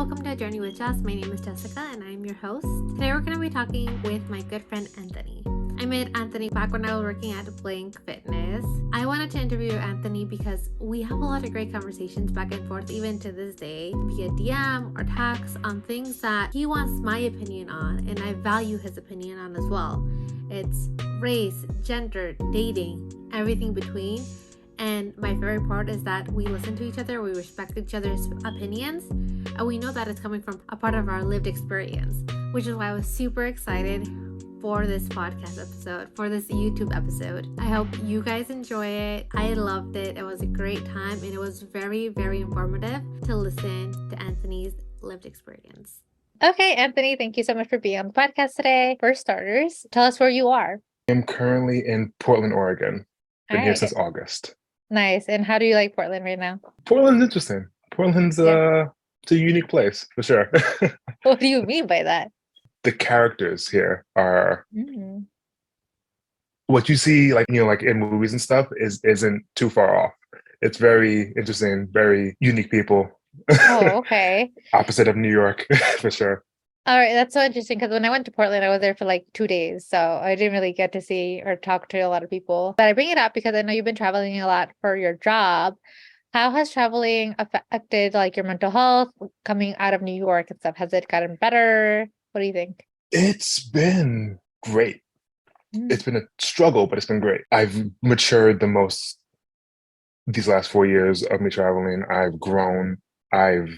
welcome to Journey with Jess. My name is Jessica and I'm your host. Today we're going to be talking with my good friend Anthony. I met Anthony back when I was working at Blink Fitness. I wanted to interview Anthony because we have a lot of great conversations back and forth even to this day via DM or text on things that he wants my opinion on and I value his opinion on as well. It's race, gender, dating, everything between. And my favorite part is that we listen to each other, we respect each other's opinions, and we know that it's coming from a part of our lived experience, which is why I was super excited for this podcast episode, for this YouTube episode. I hope you guys enjoy it. I loved it. It was a great time, and it was very, very informative to listen to Anthony's lived experience. Okay, Anthony, thank you so much for being on the podcast today. For starters, tell us where you are. I'm currently in Portland, Oregon. Been here since August. Nice. And how do you like Portland right now? Portland's interesting. Portland's it's a unique place for sure. What do you mean by that? The characters here are what you see, like in movies and stuff, isn't too far off. It's very interesting, very unique people. Oh, okay. Opposite of New York, for sure. All right, that's so interesting because when I went to Portland, I was there for like 2 days. So I didn't really get to see or talk to a lot of people. But I bring it up because I know you've been traveling a lot for your job. How has traveling affected like your mental health coming out of New York and stuff? Has it gotten better? What do you think? It's been great. It's been a struggle, but it's been great. I've matured the most these last 4 years of me traveling. I've grown. I've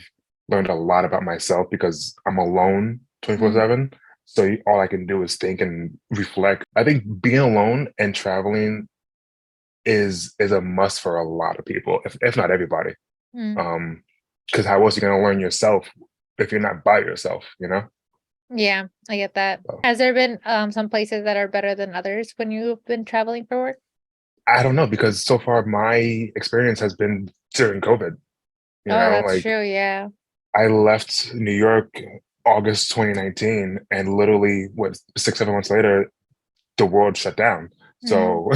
learned a lot about myself because I'm alone 24/7. So all I can do is think and reflect. I think being alone and traveling is a must for a lot of people, if not everybody. Because how else are you going to learn yourself if you're not by yourself, you know? Yeah, I get that. So. Has there been some places that are better than others when you've been traveling for work? I don't know, because so far my experience has been during COVID. That's true, yeah. I left New York August 2019, and literally, 6-7 months later, the world shut down. So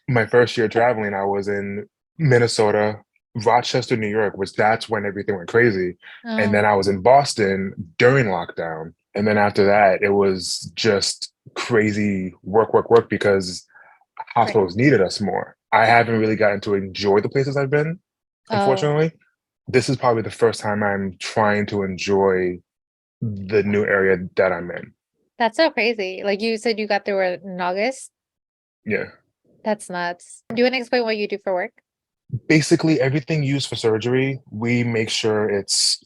my first year traveling, I was in Minnesota, Rochester, New York, that's when everything went crazy. And then I was in Boston during lockdown. And then after that, it was just crazy work because hospitals needed us more. I haven't really gotten to enjoy the places I've been, unfortunately. This is probably the first time I'm trying to enjoy the new area that I'm in. That's so crazy. Like you said, you got there in August? Yeah. That's nuts. Do you want to explain what you do for work? Basically, everything used for surgery, we make sure it's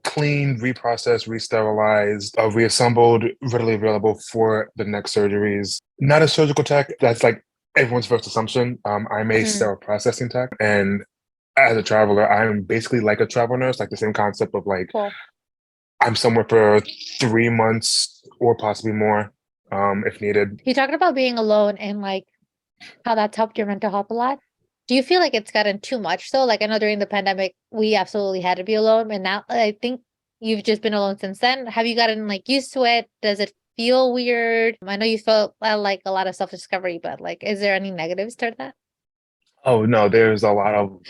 cleaned, reprocessed, re-sterilized, reassembled, readily available for the next surgeries. Not a surgical tech. That's like everyone's first assumption. I'm a sterile processing tech, and as a traveler, I'm basically like a travel nurse, like the same concept of like, I'm somewhere for 3 months or possibly more, if needed. You talked about being alone and like how that's helped your mental health a lot. Do you feel like it's gotten too much? So like I know during the pandemic, we absolutely had to be alone. And now I think you've just been alone since then. Have you gotten like used to it? Does it feel weird? I know you felt like a lot of self-discovery, but like, is there any negatives to that? Oh no, there's a lot of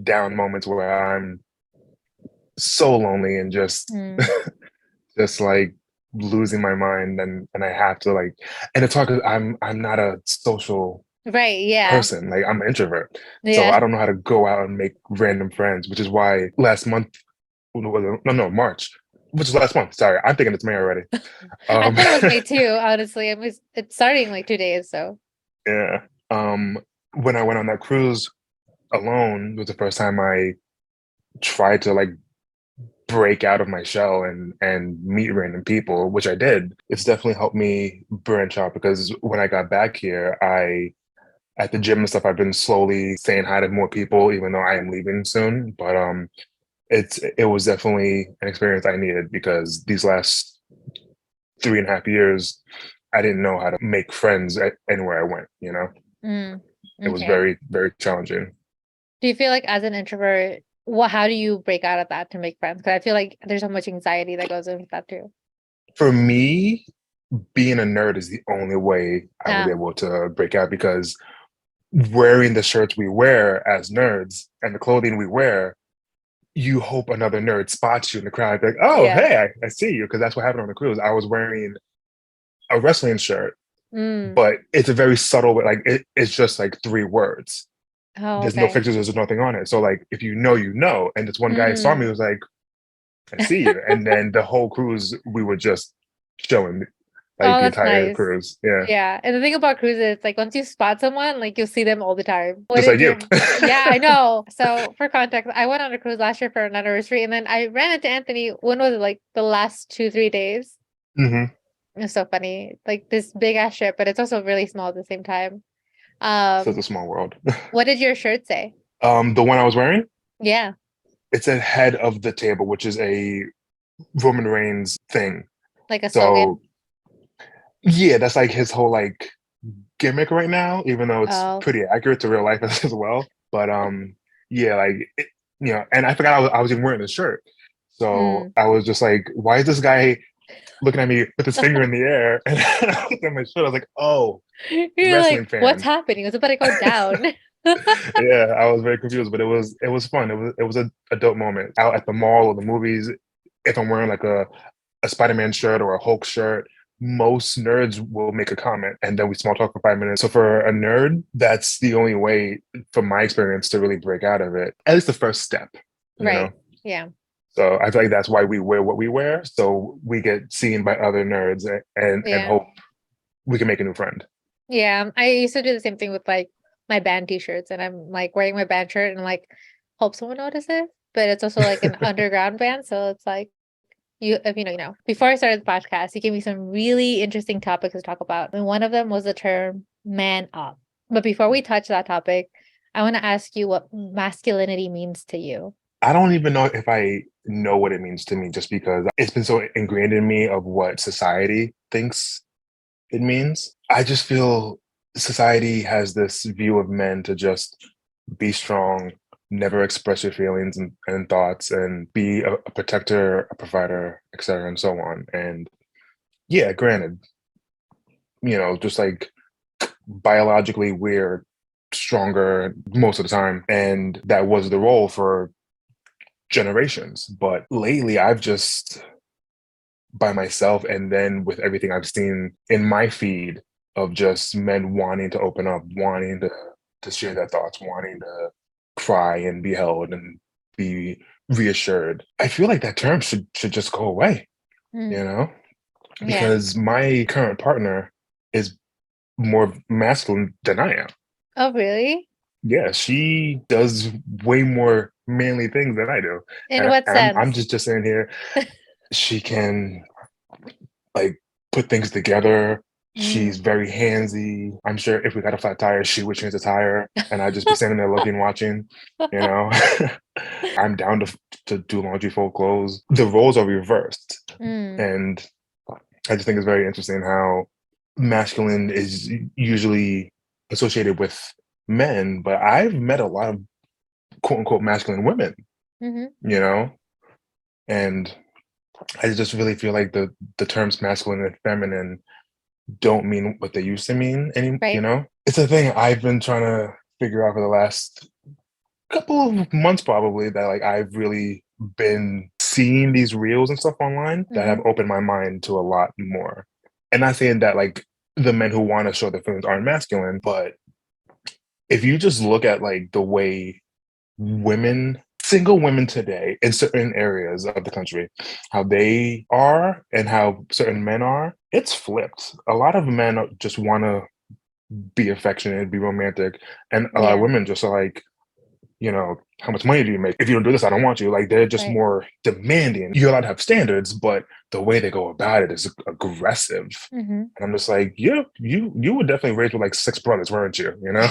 down moments where I'm so lonely and just just like losing my mind, and I have to like, and it's hard because I'm not a social person. Like I'm an introvert, so I don't know how to go out and make random friends, which is why last month, March, which is last month. Sorry, I'm thinking it's May already. I thought it was May too. Honestly, it's starting like 2 days. So yeah, when I went on that cruise alone, was the first time I tried to like break out of my shell and meet random people, which I did. It's definitely helped me branch out, because when I got back here, at the gym and stuff, I've been slowly saying hi to more people, even though I am leaving soon. But it was definitely an experience I needed, because these last 3.5 years, I didn't know how to make friends anywhere I went, you know? It was very, very challenging. Do you feel like as an introvert, how do you break out of that to make friends? Because I feel like there's so much anxiety that goes into that too. For me, being a nerd is the only way I would be able to break out, because wearing the shirts we wear as nerds and the clothing we wear you hope another nerd spots you in the crowd, like, oh, Yeah. hey, I see you, because that's what happened on the cruise. I was wearing a wrestling shirt, Mm. but it's a very subtle, like it's just like 3 words. Oh, There's no okay. pictures, there's nothing on it. So like, if you know, you know. And this one guy saw me, Mm. was like, I see you. And then the whole cruise, we were just showing like Oh, the that's entire nice. cruise. Yeah. Yeah. And the thing about cruises, like once you spot someone, like you'll see them all the time. What Just did like you. your Yeah, I know. So for context, I went on a cruise last year for an anniversary and then I ran into Anthony. When was it? Like the last 2, 3 days? Hmm. It's so funny. Like this big ass ship, but it's also really small at the same time. Such a Um, small world. what did your shirt say? The one I was wearing, Yeah, it's a head of the table, which is a Roman Reigns thing. like a So slogan. yeah, that's like his whole like gimmick right now, even though it's Oh. pretty accurate to real life as well. But yeah, like and I forgot I was even wearing the shirt. So Mm. I was just like, why is this guy looking at me with his finger in the air? And I looked at my shirt, I was like, oh, You're wrestling like, what's fan. happening? It's about to go down. Yeah, I was very confused, but it was fun. It was a dope moment out at the mall or the movies. If I'm wearing like a Spider-Man shirt or a Hulk shirt, most nerds will make a comment and then we small talk for 5 minutes. So for a nerd, that's the only way, from my experience, to really break out of it. At least the first step, you know? Right. Yeah. So I feel like that's why we wear what we wear. So we get seen by other nerds and Yeah. hope we can make a new friend. Yeah. I used to do the same thing with like my band t-shirts and I'm like wearing my band shirt and like hope someone notices. But it's also like an underground band. So it's like you if you know, you know. Before I started the podcast, you gave me some really interesting topics to talk about. And one of them was the term man up. But before we touch that topic, I want to ask you what masculinity means to you. I don't even know if I know what it means to me, just because it's been so ingrained in me of what society thinks it means. I just feel society has this view of men to just be strong, never express your feelings and thoughts, and be a protector, a provider, etc., and so on. And yeah, granted, just like biologically, we're stronger most of the time, and that was the role for generations. But lately, I've just, by myself, and then with everything I've seen in my feed of just men wanting to open up, wanting to share their thoughts, wanting to cry and be held and be reassured. I feel like that term should just go away, Mm, you know? yeah. Because my current partner is more masculine than I am. Oh, really? Yeah, she does way more manly things than I do. In And what I'm sense? just saying here, she can like put things together. She's Mm. very handsy. I'm sure if we got a flat tire, she would change the tire, and I'd just be standing there looking, watching. You know, I'm down to do laundry, fold clothes. The roles are reversed, Mm, and I just think it's very interesting how masculine is usually associated with men, but I've met a lot of quote unquote masculine women. hmm You know, and I just really feel like the terms masculine and feminine don't mean what they used to mean right. it's a thing I've been trying to figure out for the last couple of months, probably, that like I've really been seeing these reels and stuff online that have hmm opened my mind to a lot more. And not saying that like the men who want to show their feelings aren't masculine, but if you just look at like the way single women today in certain areas of the country, how they are and how certain men are, it's flipped. A lot of men just want to be affectionate, be romantic, and a lot of Yeah, women just are like, how much money do you make? If you don't do this, I don't want you. Like, they're just right. more demanding. You're allowed to have standards, but the way they go about it is aggressive. hmm And I'm just like, yeah, you were definitely raised with like 6 brothers, weren't you? You know?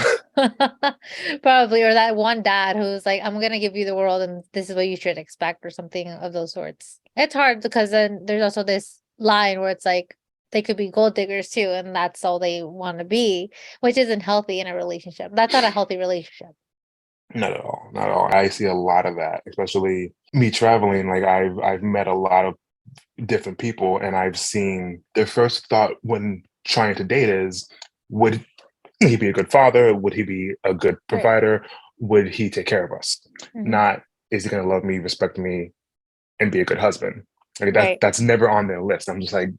Probably, or that one dad who's like, I'm gonna give you the world and this is what you should expect, or something of those sorts. It's hard because then there's also this line where it's like they could be gold diggers too, and that's all they want to be, which isn't healthy in a relationship. That's not a healthy relationship. Not at all. Not at all. I see a lot of that, especially me traveling. Like, I've met a lot of different people, and I've seen their first thought when trying to date is, would he be a good father? Would he be a good Right. provider? Would he take care of us? hmm Not, is he going to love me, respect me, and be a good husband? Like Right. that's never on their list. I'm just like,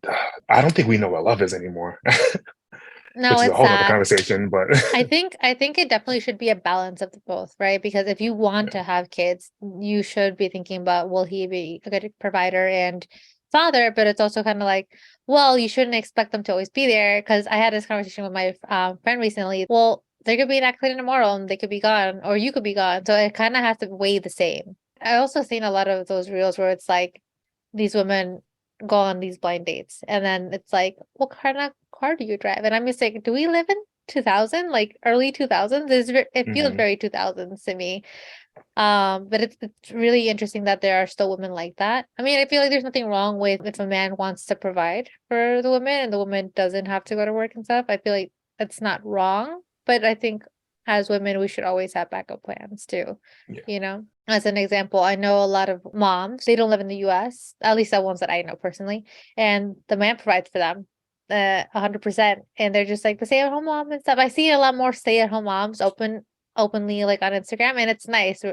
I don't think we know what love is anymore. No, Which is a it's whole other sad. conversation, but I think it definitely should be a balance of the both, right? Because if you want yeah. to have kids, you should be thinking about, will he be a good provider and father? But it's also kind of like, well, you shouldn't expect them to always be there. Because I had this conversation with my friend recently. Well, there could be an accident tomorrow and they could be gone, or you could be gone. So it kind of has to weigh the same. I also seen a lot of those reels where it's like these women go on these blind dates, and then it's like, what kind of car do you drive? And I'm just like, do we live in 2000, like early 2000s? It feels Mhm. very 2000s to me. But it's really interesting that there are still women like that. I mean, I feel like there's nothing wrong with if a man wants to provide for the woman and the woman doesn't have to go to work and stuff. I feel like that's not wrong, but I think as women we should always have backup plans too. Yeah. You know, as an example, I know a lot of moms, they don't live in the US, at least the ones that I know personally, and the man provides for them 100%, and they're just like the stay-at-home mom and stuff. I see a lot more stay-at-home moms openly like on Instagram, and it's nice.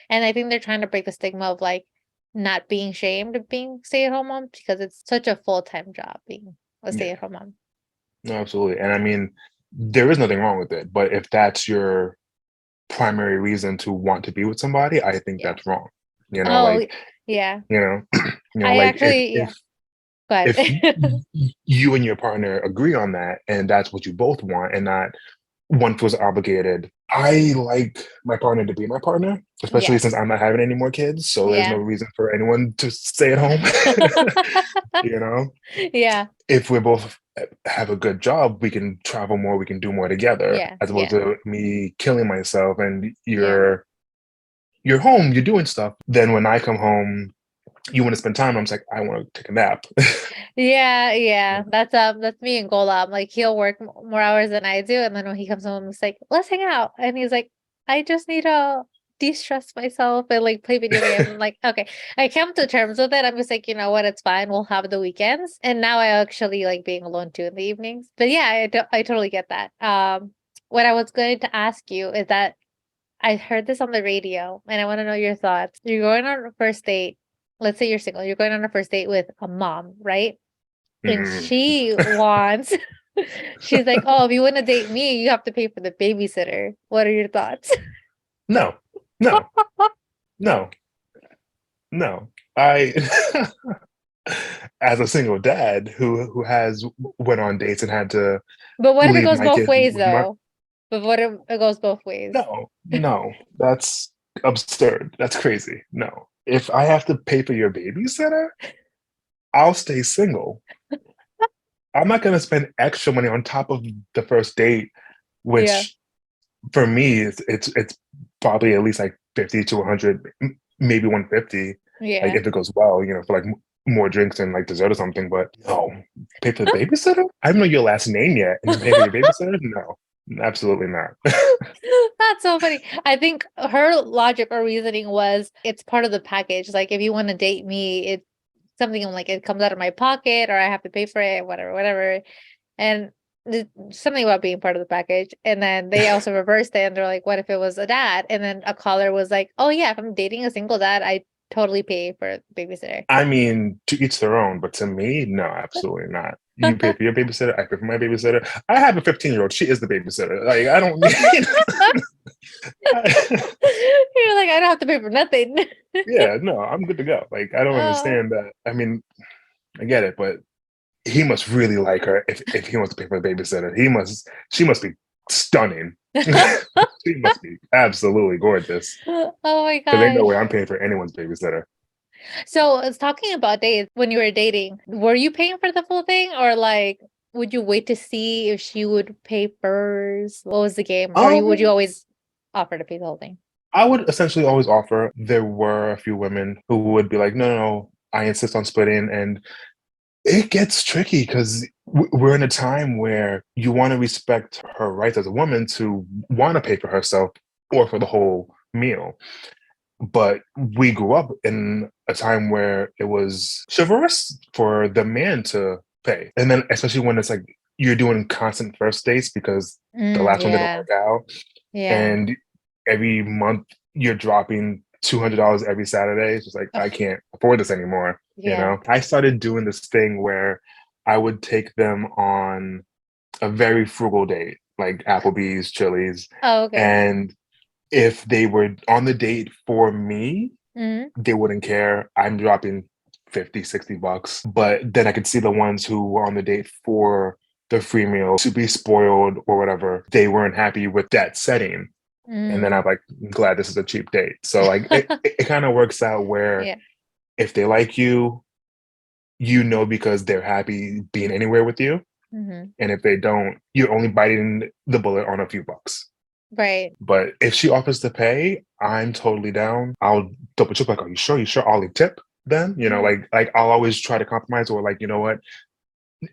And I think they're trying to break the stigma of like not being shamed of being stay-at-home mom, because it's such a full-time job being a Yeah. stay-at-home mom. No, absolutely. And I mean, there is nothing wrong with it, but if that's your primary reason to want to be with somebody, I think Yeah. that's wrong. You know, Oh, like, yeah. you know, I like actually, yeah. Go ahead. if you and your partner agree on that and that's what you both want and not one feels obligated. I like my partner to be my partner, especially since Yes. I'm not having any more kids. So there's no Yeah. reason for anyone to stay at home. You know, Yeah. if we both have a good job, we can travel more, we can do more together, Yeah. as opposed Yeah. to me killing myself and Yeah. you're home, you're doing stuff. Then when I come home, you want to spend time. I'm just like, I want to take a nap. Yeah, yeah. That's me and Gola. Like he'll work more hours than I do, and then when he comes home, it's like, let's hang out. And he's like, I just need to de-stress myself and like play video games. I'm like, okay. I come to terms with it. I'm just like, you know what, it's fine. We'll have the weekends. And now I actually like being alone too in the evenings. But yeah, I totally get that. What I was going to ask you is that I heard this on the radio and I want to know your thoughts. You're going on a first date. Let's say you're single. You're going on a first date with a mom, right? And Mm. she wants, she's like, oh, if you want to date me, you have to pay for the babysitter. What are your thoughts? No, no, no, no. I as a single dad who has went on dates and had to But what if it leave goes my both kids ways with my though? But what if it goes both ways? no, that's absurd. That's crazy. No. If I have to pay for your babysitter, I'll stay single. I'm not gonna spend extra money on top of the first date, Yeah. which for me it's probably at least like 50 to 100, maybe 150, like Yeah. if it goes well, for like more drinks and like dessert or something. But no, pay for the babysitter? I don't know your last name yet, and then pay for your babysitter? No, absolutely not. That's so funny. I think her logic or reasoning was it's part of the package. Like if you want to date me, it's something like it comes out of my pocket or I have to pay for it, whatever, whatever. And something about being part of the package. And then they also reversed it and they're like, what if it was a dad? And then a caller was like, oh yeah, if I'm dating a single dad, I totally pay for a babysitter. I mean, to each their own, but to me, no, absolutely not. You pay for your babysitter, I pay for my babysitter. I have a 15-year-old. She is the babysitter. Like, I don't need. You're like, I don't have to pay for nothing. Yeah, no, I'm good to go. Like, I don't Oh. understand that. I mean, I get it, but he must really like her if he wants to pay for a babysitter. She must be stunning. She must be absolutely gorgeous. Oh my Because ain't no way gosh. I'm paying for anyone's babysitter. So I was talking about dates when you were dating. Were you paying for the full thing or like would you wait to see if she would pay first? What was the game? Or would you Um, always offer to pay the whole thing? I would essentially always offer. There were a few women who would be like, no, no, no, I insist on splitting. And it gets tricky because we're in a time where you want to respect her rights as a woman to want to pay for herself or for the whole meal. But we grew up in a time where it was chivalrous for the man to pay. And then, especially when it's like you're doing constant first dates because the last one didn't Yeah. work out. Yeah. And every month you're dropping $200 every Saturday. It's just like, I Ugh, can't afford this anymore. yeah. I started doing this thing where I would take them on a very frugal date, like Applebee's, Chili's. Oh, okay. And if they were on the date for me, Hmm. they wouldn't care. I'm dropping 50, $60. But then I could see the ones who were on the date for the free meal to be spoiled or whatever. They weren't happy with that setting. And then Mm. I'm like, I'm glad this is a cheap date. So like it kind of works out where Yeah. if they like you, because they're happy being anywhere with you. Hmm. And if they don't, you're only biting the bullet on a few bucks. Right. But if she offers to pay, I'm totally down. I'll double check, like, are you sure? You sure? I'll tip then? Hmm. Like I'll always try to compromise, or like, you know what?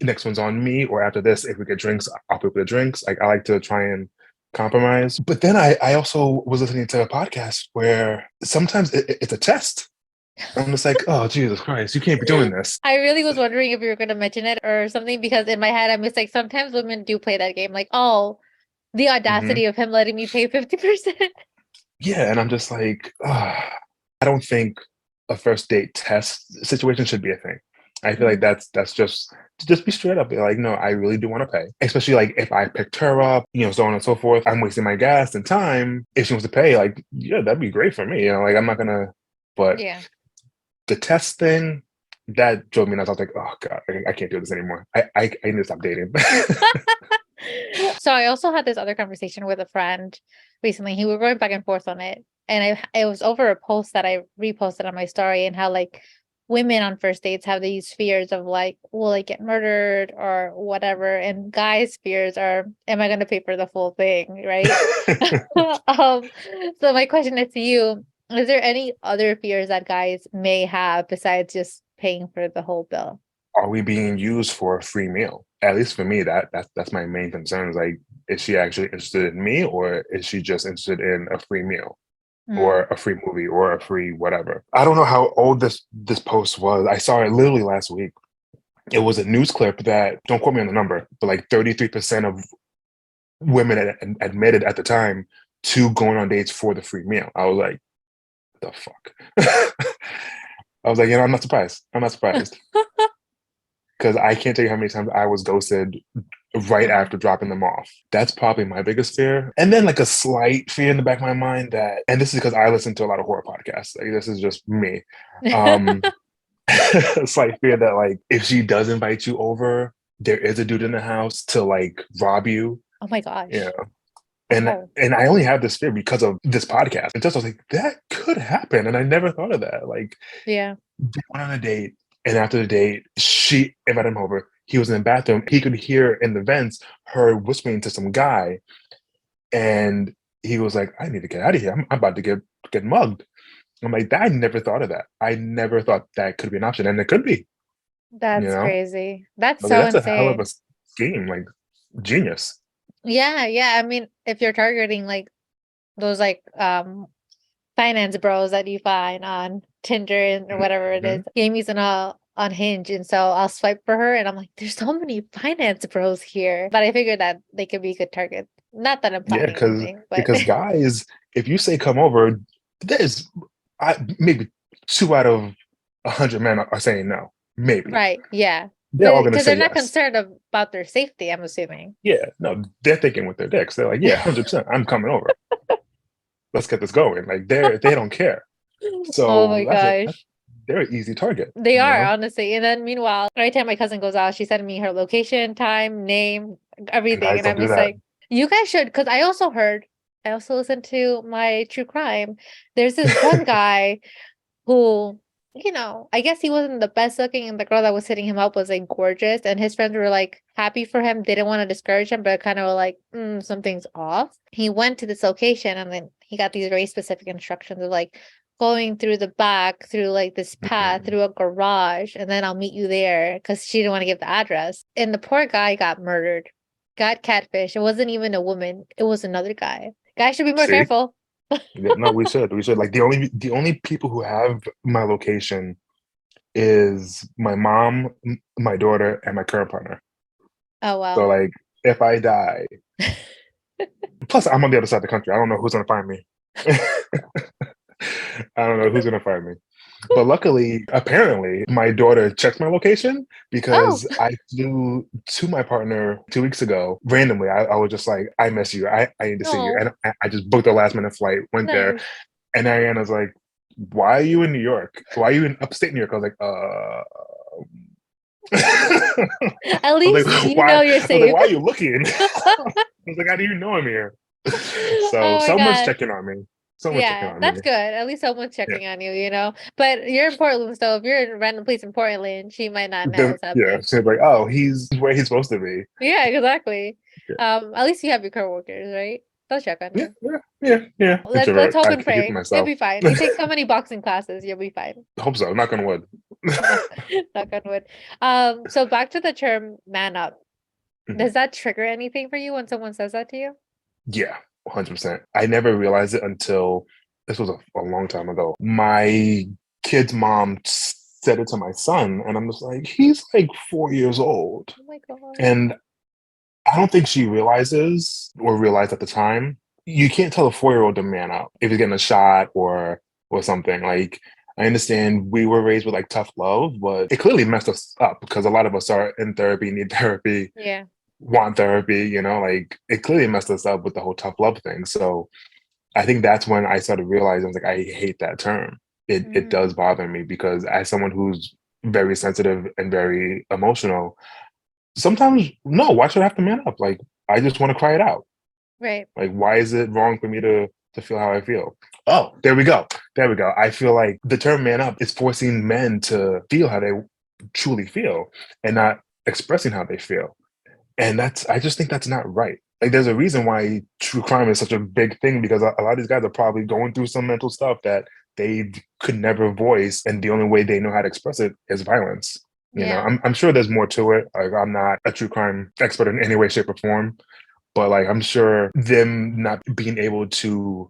Next one's on me, or after this, if we get drinks, I'll pay for the drinks. Like I like to try and compromise. But then I also was listening to a podcast where sometimes it's a test. I'm just like, oh Jesus Christ, you can't be doing this. I really was wondering if you were going to mention it or something because in my head, I'm just like, sometimes women do play that game. Like, oh, the Hmm. audacity of him letting me pay 50%. Yeah, and I'm just like, I don't think a first date test situation should be a thing. I feel like Mm. that's just be straight up. Be like, no, I really do want to pay. Especially like if I picked her up, so on and so forth. I'm wasting my gas and time. If she wants to pay, like, yeah, that'd be great for me. Like I'm not gonna. But Yeah. the test thing, that drove me nuts. I was like, oh god, I can't do this anymore. I need to stop dating. So I also had this other conversation with a friend recently. He were going back and forth on it. And it was over a post that I reposted on my story and how like women on first dates have these fears of like, will I get murdered or whatever? And guys' fears are, am I gonna pay for the full thing? Right. um, so my question is to you, is there any other fears that guys may have besides just paying for the whole bill? Are we being used for a free meal? At least for me, that's my main concern. Is like, is she actually interested in me, or is she just interested in a free meal, Mm. or a free movie, or a free whatever? I don't know how old this post was. I saw it literally last week. It was a news clip that, don't quote me on the number, but like 33% of women admitted at the time to going on dates for the free meal. I was like, the fuck. I was like, I'm not surprised. I'm not surprised. Because I can't tell you how many times I was ghosted right Uh-huh. after dropping them off. That's probably my biggest fear. And then like a slight fear in the back of my mind that, and this is because I listen to a lot of horror podcasts. Like this is just me. Um, a slight fear that like if she does invite you over, there is a dude in the house to like rob you. Oh my You gosh. know. And Oh, and I only have this fear because of this podcast. And just I was like, that could happen. And I never thought of that. Like yeah. they went on a date, and after the date, she invited him over. He was in the bathroom. He could hear in the vents her whispering to some guy, and he was like, "I need to get out of here. I'm about to get mugged." I'm like, I never thought of that. I never thought that could be an option, and it could be. You That's know, crazy. That's like so that's a hell of a insane. scheme. Like genius. Yeah, yeah. I mean, if you're targeting like those like finance bros that you find on Tinder or whatever it is, Mhm. Amy's on Hinge, and so I'll swipe for her, and I'm like, there's so many finance bros here. But I figured that they could be good targets. Not that I'm Yeah, finding anything, but because guys, if you say come over, there's maybe 2 out of 100 men are saying no. Maybe right, yeah, they're all gonna because they're say not yes. concerned about their safety. I'm assuming. Yeah, no, they're thinking with their dicks. They're like, yeah, 100%, I'm coming over. Let's get this going. Like they don't care. Oh my So gosh. they're an easy target. They are, honestly. And then meanwhile, every time my cousin goes out, she sending me her location, time, name, And everything. guys And don't I'm do just that. like, you guys should, because I also listened to my true crime. There's this one guy who, I guess he wasn't the best looking, and the girl that was hitting him up was like gorgeous. And his friends were like happy for him, didn't want to discourage him, but kind of were like, something's off. He went to this location and then he got these very specific instructions of like, going through the back through like this path Mhm. through a garage, and then I'll meet you there, because she didn't want to give the address. And the poor guy got murdered, got catfish. It wasn't even a woman, it was another guy. Guys should be more See, careful. yeah, no, we should. Like the only people who have my location is my mom, my daughter, and my current partner. Oh So well. like, if I die, plus I'm on the other side of the country. I don't know who's gonna find me. I don't know who's gonna find me. But luckily, apparently, my daughter checked my location Oh, because I flew to my partner 2 weeks ago randomly. I was just like, I miss you. I need to see you. no, And I just booked a last minute flight, went there. nice. And Ariana's like, why are you in New York? Why are you in upstate New York? I was like, At I was least like, you why? know I you're was like, safe. why are you looking? I was like, how do you know I'm here? So Oh my someone's God. checking on me. Someone's checking Yeah, on me. that's good. At least someone's Yeah. checking on you, you know? But you're in Portland, so if you're in a random place in Portland, she might not know what's Yeah. happening. She's like, oh, he's where he's supposed to be. Yeah, exactly. Yeah. At least you have your coworkers, right? They'll check on Yeah. you. Yeah. Yeah. Yeah. Let's Introvert. hope I and can keep it pray. You'll myself. be fine. You take so many boxing classes, you'll be fine. Hope so. Knock on wood. Knock, knock on wood. So back to the term man up. Mhm. Does that trigger anything for you when someone says that to you? Yeah, 100%. I never realized it until this was a long time ago. My kid's mom said it to my son, and I'm just like, he's like 4 years old. Oh my God. And I don't think she realizes or realized at the time. You can't tell a 4-year-old to man up if he's getting a shot or something. Like I understand we were raised with like tough love, but it clearly messed us up because a lot of us are in therapy, need therapy, Yeah. want therapy, like it clearly messed us up with the whole tough love thing. So I think that's when I started realizing I was like, I hate that term. It Mm, does bother me because as someone who's very sensitive and very emotional, sometimes no, why should I have to man up? Like I just want to cry it out. right. Like why is it wrong for me to feel how I feel? Oh, there we go. There we go. I feel like the term man up is forcing men to feel how they truly feel and not expressing how they feel. And I just think that's not right. Like there's a reason why true crime is such a big thing because a lot of these guys are probably going through some mental stuff that they could never voice, and the only way they know how to express it is violence. Yeah. I'm sure there's more to it. Like I'm not a true crime expert in any way, shape, or form, but like I'm sure them not being able to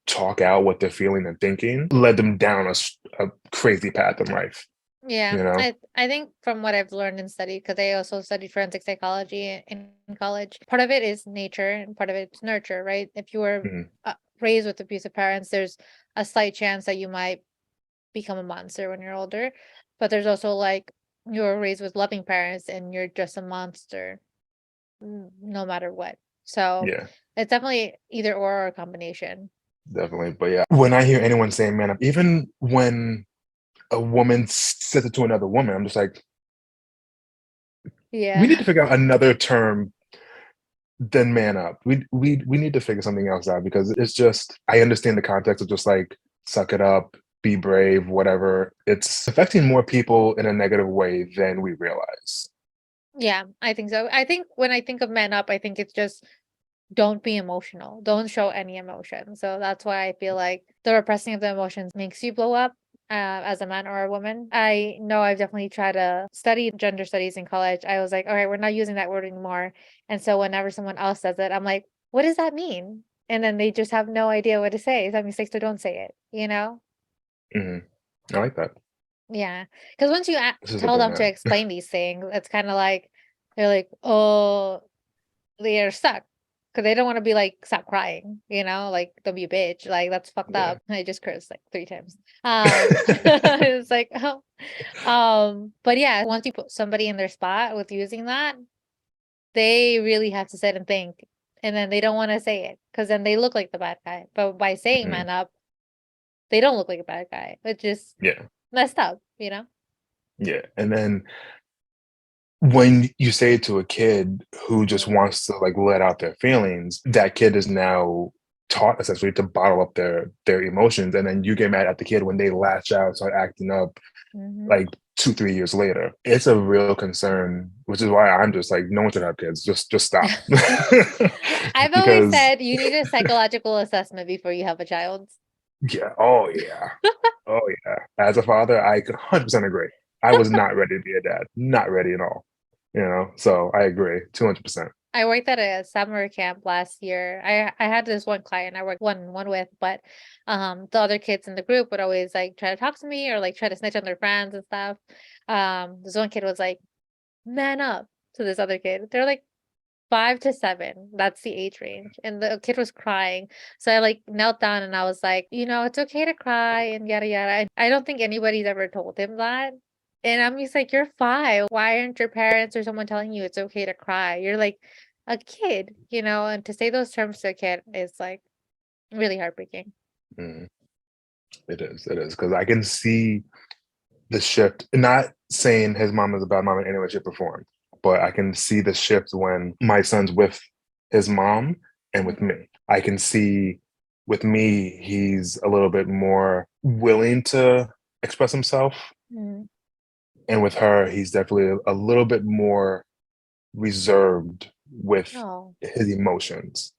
talk out what they're feeling and thinking led them down a crazy path in life. Yeah, You know. I think from what I've learned and studied, because I also studied forensic psychology in college, part of it is nature and part of it's nurture, right? If you were Mhm. raised with abusive parents, there's a slight chance that you might become a monster when you're older, but there's also like you were raised with loving parents and you're just a monster no matter what. So Yeah. it's definitely either or a combination. Definitely. But yeah, when I hear anyone saying man up, even when a woman says it to another woman, I'm just like, we need Yeah. to figure out another term than man up. We need to figure something else out because it's just I understand the context of just like suck it up, be brave, whatever. It's affecting more people in a negative way than we realize. Yeah, I think so. I think when I think of man up, I think it's just don't be emotional. Don't show any emotion. So that's why I feel like the repressing of the emotions makes you blow up as a man or a woman. I know I've definitely tried to study gender studies in college. I was like, all right, we're not using that word anymore. And so whenever someone else says it, I'm like, what does that mean? And then they just have no idea what to say. That means like, so don't say it, you know? Hmm. I like that. Yeah. Because once you This is a tell good them to one. explain these things, it's kind of like, they're like, oh, they're stuck because they don't want to be like stop crying, like don't be a bitch, like that's fucked Yeah. up. I just cursed like 3 times. It's like oh, but yeah, once you put somebody in their spot with using that, they really have to sit and think, and then they don't want to say it because then they look like the bad guy. But by saying Mhm. man up, they don't look like a bad guy. It's just Yeah. messed up. Yeah. And then when you say it to a kid who just Mm, wants to like let out their feelings, that kid is now taught essentially to bottle up their emotions, and then you get mad at the kid when they lash out, start acting up mhm. like 2 3 years later. It's a real concern, which is why I'm just like no one should have kids. Just stop. I've always Because said you need a psychological assessment before you have a child. yeah, oh yeah, oh yeah. As a father, I could 100% agree. I was not ready to be a dad, not ready at all. So I agree 200%. I worked at a summer camp last year. I had this one client I worked one with, but the other kids in the group would always like try to talk to me or like try to snitch on their friends and stuff. This one kid was like, "Man up" to this other kid. They're like 5 to 7. That's the age range. And the kid was crying. So I like knelt down and I was like, it's okay to cry and yada yada. I don't think anybody's ever told him that. And I'm just like, you're 5. Why aren't your parents or someone telling you it's okay to cry? You're like a kid, and to say those terms to a kid is like really heartbreaking. Mm, it is. It is. Because I can see the shift. Not saying his mom is a bad mom in any way, shape, or form, but I can see the shift when my son's with his mom and with me. I can see with me, he's a little bit more willing to express himself. Mm. And with her, he's definitely a little bit more reserved with Oh, his emotions.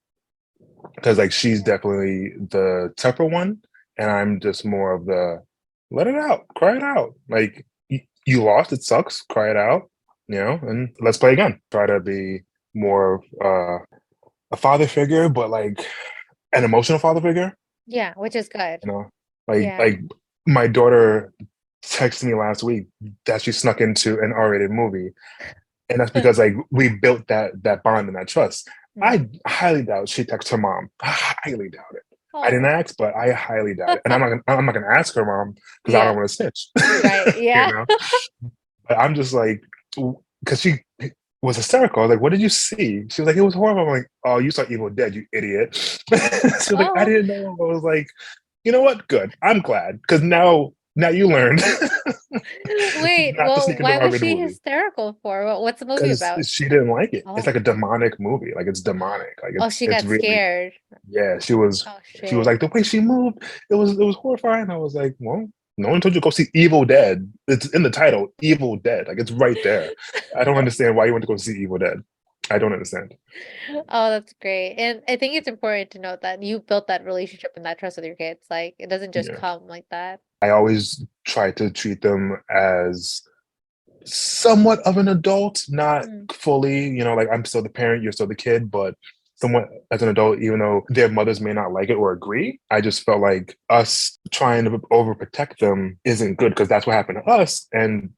Because like she's definitely the tougher one, and I'm just more of the let it out, cry it out. Like you lost, it sucks, cry it out, and let's play again. Try to be more a father figure, but like an emotional father figure. yeah, which is good. You know, like Yeah. like my daughter texted me last week that she snuck into an R-rated movie, and that's because like we built that bond and that trust. I Mm. highly doubt she texts her mom. I highly doubt it. I didn't Oh, ask, but I highly doubt it. And I'm not gonna ask her mom because I don't yeah, want to snitch. right. you Yeah. know, but I'm just like, because she was hysterical. I was like, "What did you see?" She was like, "It was horrible." I'm like, "Oh, you saw Evil Dead, you idiot." She was like, "I Oh, didn't know." I was like, "You know what? Good. I'm glad because now you learned wait. not to Well, sneak into why an was R-rated she movie." hysterical for? What's the movie Because about? she didn't like it. It's Oh, like a demonic movie. Like it's demonic. Like oh, it's she it's got really scared. yeah. She was Oh she was shit. like the way she moved. It was horrifying. I was like, well, no one told you to go see Evil Dead. It's in the title, Evil Dead. Like it's right there. I don't understand why you went to go see Evil Dead. I don't understand. Oh, that's great. And I think it's important to note that you built that relationship and that trust with your kids. Like it doesn't just Yeah, come like that. I always try to treat them as somewhat of an adult, not Mm. fully, like I'm still the parent, you're still the kid, but somewhat as an adult, even though their mothers may not like it or agree. I just felt like us trying to overprotect them isn't good because that's what happened to us. And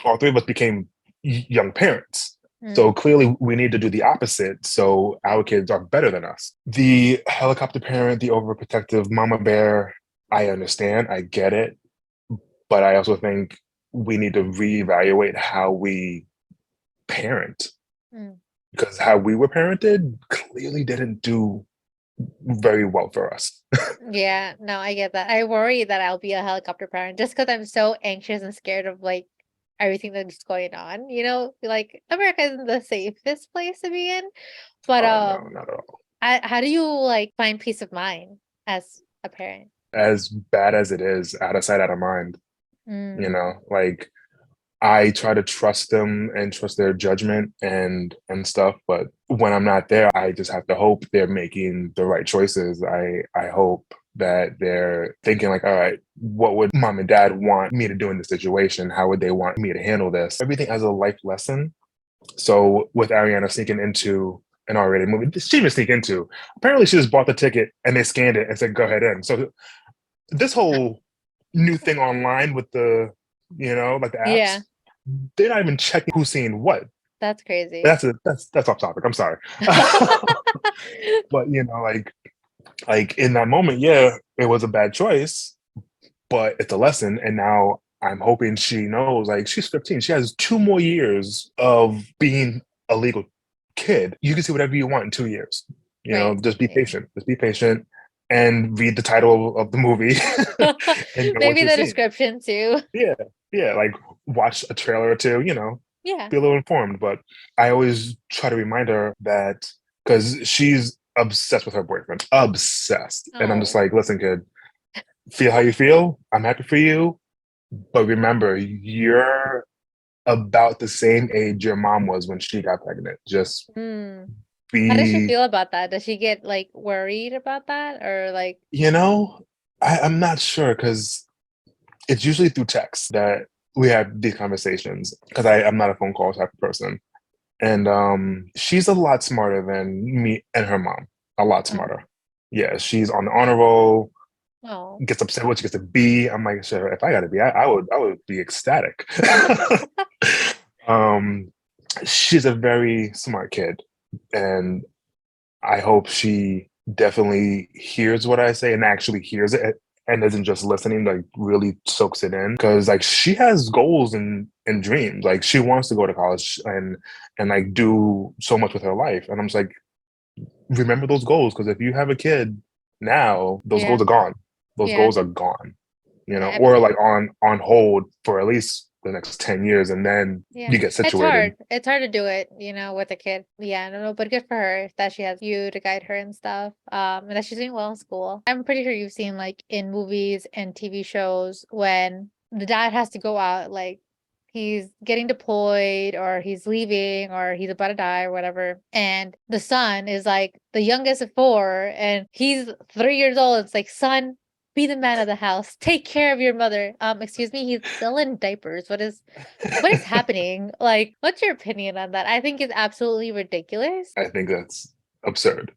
all three of us became young parents. So Mm. clearly we need to do the opposite so our kids are better than us. The helicopter parent, the overprotective mama bear, I understand, I get it. But I also think we need to reevaluate how we parent Mm. because how we were parented clearly didn't do very well for us. Yeah, no, I get that. I worry that I'll be a helicopter parent just because I'm so anxious and scared of like everything that's going on. Like America isn't the safest place to be in. But Oh no, not at all. how do you like find peace of mind as a parent? As bad as it is, out of sight, out of mind. Mm. Like I try to trust them and trust their judgment and stuff, but when I'm not there, I just have to hope they're making the right choices. I hope that they're thinking like, all right, what would mom and dad want me to do in this situation? How would they want me to handle this? Everything as a life lesson. So with Ariana sneaking into an R-rated movie, she didn't sneak into. Apparently, she just bought the ticket and they scanned it and said, "Go ahead in." So this whole new thing online with like the apps, Yeah, they're not even checking who's seeing what. that's crazy. That's off topic. I'm sorry. But like in that moment, yeah, it was a bad choice, but it's a lesson. And now I'm hoping she knows, like she's 15. She has 2 more years of being a legal kid. You can see whatever you want in 2 years. Right. Just be Yeah. patient. Just be patient and read the title of the movie and know what Maybe you're the seeing. description too. Yeah. Yeah. Like watch a trailer or two, Yeah. be a little informed. But I always try to remind her that because she's obsessed with her boyfriend, obsessed. And I'm just Oh, like, listen, kid, feel how you feel. I'm happy for you. But remember, you're about the same age your mom was when she got pregnant. Just hmm. How does she be, feel about that? Does she get like worried about that or like, you know, I'm not sure because it's usually through text that we have these conversations because I'm not a phone call type of person. And she's a lot smarter than me and her mom. A lot oh, smarter. Yeah, she's on the honor roll, oh. gets upset when she gets a B. I'm like, sure, if I got a B, I would be ecstatic. um, she's a very smart kid. And I hope she definitely hears what I say and actually hears it and isn't just listening, like really soaks it in. Cause like she has goals and dreams. Like she wants to go to college and like do so much with her life. And I'm just like, remember those goals. Cause if you have a kid now, those Yeah. goals are gone. Those Yeah. goals are gone, Yeah. or like on hold for at least the next 10 years. And then Yeah. you get It's situated. hard. It's hard to do it, with a kid. Yeah, no, but good for her that she has you to guide her and stuff. And that she's doing well in school. I'm pretty sure you've seen like in movies and TV shows when the dad has to go out, like he's getting deployed or he's leaving or he's about to die or whatever. And the son is like the youngest of four and he's 3 years old. It's like, son, be the man of the house. Take care of your mother. Excuse me, he's still in diapers. What is happening? Like, what's your opinion on that? I think it's absolutely ridiculous. I think that's absurd.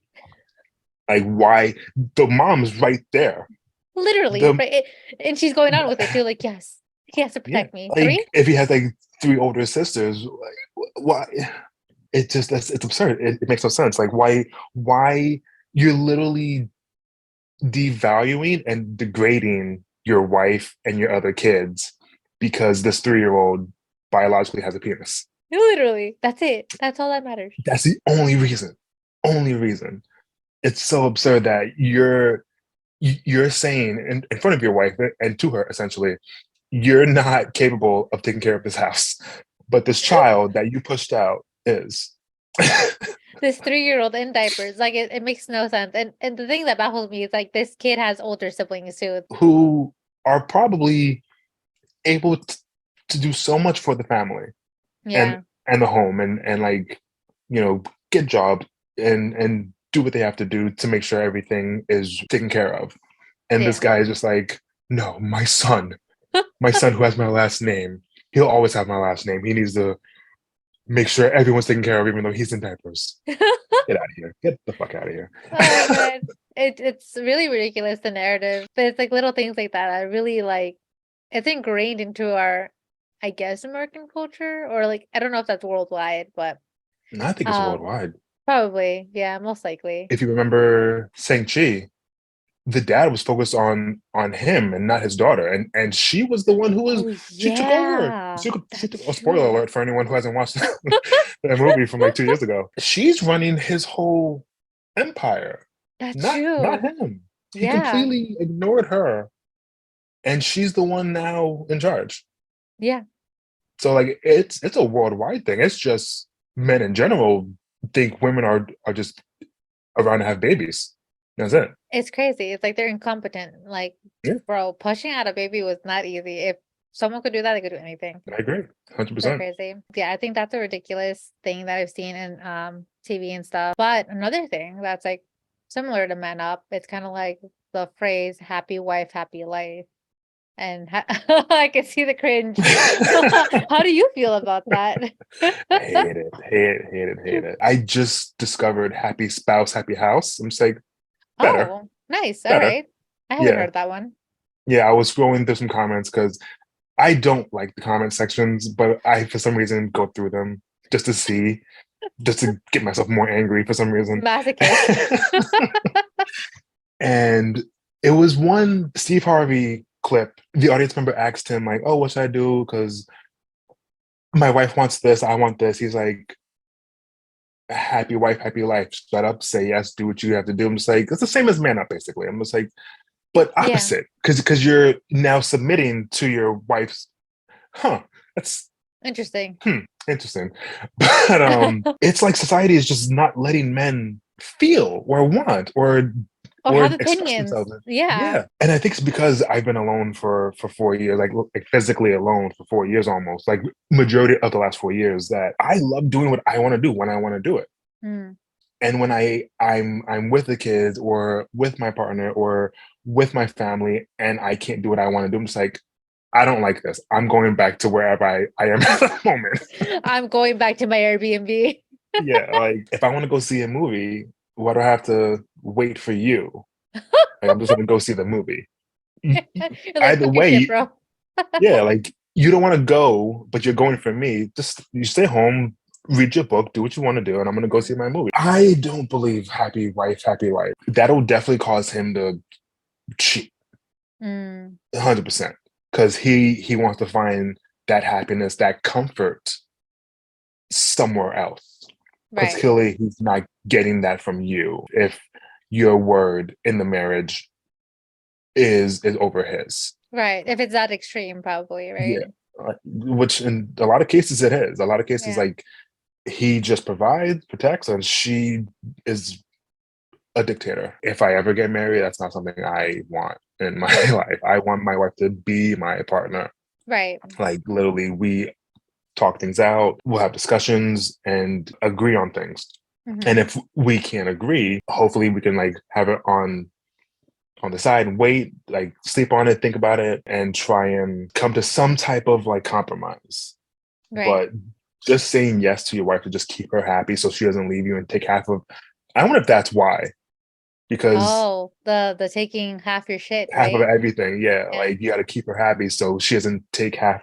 Like, why? The mom's right there. Literally, The right? And she's going on with it too. Like, yes, he has to Yeah, protect me. like 3? if he has like 3 older sisters, like why? It just it's absurd. It makes no sense. Like why you're literally devaluing and degrading your wife and your other kids because this 3-year-old biologically has a penis. Literally, that's it. That's all that matters. That's the only reason. Only reason. It's so absurd that you're saying in front of your wife and to her essentially, you're not capable of taking care of this house, but this child that you pushed out is. This 3-year-old in diapers, like it makes no sense. And the thing that baffles me is like this kid has older siblings too. Who are probably able to do so much for the family Yeah, and the home and like get jobs and do what they have to do to make sure everything is taken care of. And this yeah. guy is just like, no, my son who has my last name, he'll always have my last name. He needs to make sure everyone's taken care of, even though he's in diapers. Get out of here. Get the fuck out of here. Oh man, it's really ridiculous, the narrative. But it's like little things like that. I really like. It's ingrained into our, I guess, American culture, or like I don't know if that's worldwide, but And I think it's um, worldwide. probably, yeah, most likely. If you remember Shang-Chi, the dad was focused on him and not his daughter, and she was the one who was Oh she took over. yeah, She took that's a spoiler true. alert for anyone who hasn't watched that movie from like 2 years ago. She's running his whole empire, That's not true. him. He Yeah, completely ignored her, and she's the one now in charge. yeah. So like it's a worldwide thing. It's just men in general think women are just around to have babies. That's it. It's crazy. It's like they're incompetent. Like, Yeah, bro, pushing out a baby was not easy. If someone could do that, they could do anything. I agree, So 100%. crazy. Yeah, I think that's a ridiculous thing that I've seen in TV and stuff. But another thing that's like similar to Men Up, it's kind of like the phrase "happy wife, happy life." And I can see the cringe. How do you feel about that? Hate it, hate it, hate it, hate it. I just discovered Happy Spouse, Happy House. I'm just like, better, Oh, nice. All better. right. I haven't Yeah, heard that one. yeah. I was scrolling through some comments because I don't like the comment sections, but I for some reason go through them just to see, just to get myself more angry for some reason. Masochist. And it was one Steve Harvey clip. The audience member asked him like, "Oh, what should I do? Because my wife wants this, I want this." He's like, "Happy wife, happy life. Shut up, say yes, do what you have to do." I'm just like, it's the same as Man Up, basically. I'm just like, but Yeah. opposite, because you're now submitting to your wife's. That's Interesting. interesting. But it's like society is just not letting men feel or want Or or have express opinions. themselves. Yeah. Yeah, and I think it's because I've been alone for 4 years, like physically alone for 4 years almost, like majority of the last 4 years. That I love doing what I want to do when I want to do it. Mm. And when I'm with the kids or with my partner or with my family, and I can't do what I want to do, I'm just like, I don't like this. I'm going back to wherever I am at the moment. I'm going back to my Airbnb. Yeah, like if I want to go see a movie, why do I have to wait for you? Like, I'm just gonna go see the movie. You're like, Either fuck your shit, way, bro. yeah, like you don't want to go, but you're going for me. Just you stay home, read your book, do what you want to do, and I'm gonna go see my movie. I don't believe happy wife, happy life. That'll definitely cause him to cheat Mm, 100%, because he wants to find that happiness, that comfort somewhere else. Because right. clearly he's not getting that from you if your word in the marriage is over his. Right. If it's that extreme, probably, right? Yeah. Which in a lot of cases it is. A lot of cases, Yeah. like, he just provides, protects, and she is a dictator. If I ever get married, that's not something I want in my life. I want my wife to be my partner. Right. Like, literally, we talk things out, we'll have discussions and agree on things. And Hmm. if we can't agree, hopefully we can like have it on the side and wait, like sleep on it, think about it, and try and come to some type of like compromise. Right. But just saying yes to your wife to just keep her happy so she doesn't leave you and take half of, I wonder if that's why. Because Oh, the taking half your shit, half of right? everything, yeah, Yeah. like you got to keep her happy so she doesn't take half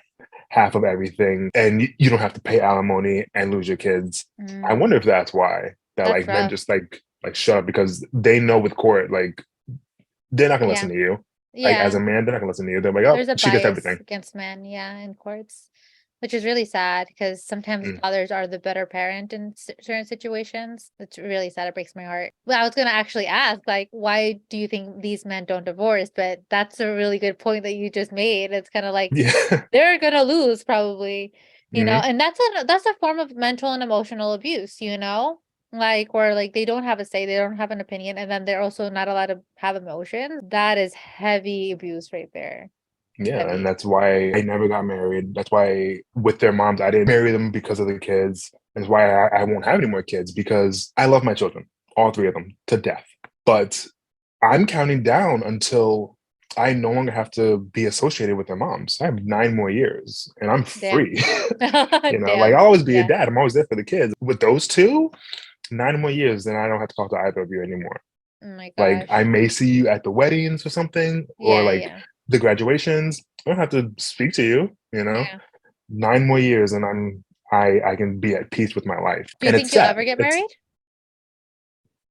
of everything, and you don't have to pay alimony and lose your kids. I Mm, wonder if that's why that that's like men rough. just like shut up, because they know with court, like, they're not gonna Yeah. listen to you. Like, as Yeah. a man, they're not gonna listen to you. They're like, oh, There's a she gets bias everything. against men, yeah, in courts, which is really sad because sometimes Mm. fathers are the better parent in certain situations. It's really sad. It breaks my heart. Well, I was gonna actually ask, like, why do you think these men don't divorce? But that's a really good point that you just made. It's kind of like Yeah. they're gonna lose probably, Hmm. and that's a form of mental and emotional abuse, like where like they don't have a say, they don't have an opinion, and then they're also not allowed to have emotions. That is heavy abuse right there. Yeah, and Heavy. that's why I never got married. That's why with their moms, I didn't marry them because of the kids. That's why I won't have any more kids, because I love my children, all three of them, to death. But I'm counting down until I no longer have to be associated with their moms. I have 9 more years and I'm Damn. free. Like, Damn. I'll always be a Yeah. dad. I'm always there for the kids. With those two, 9 more years, then I don't have to talk to either of you anymore. Oh my Like, I gosh. may see you at the weddings or something, or Yeah, like yeah, the graduations. I don't have to speak to you, yeah. 9 more years and I can be at peace with my life. Do you And it's think you'll sad. ever get It's married?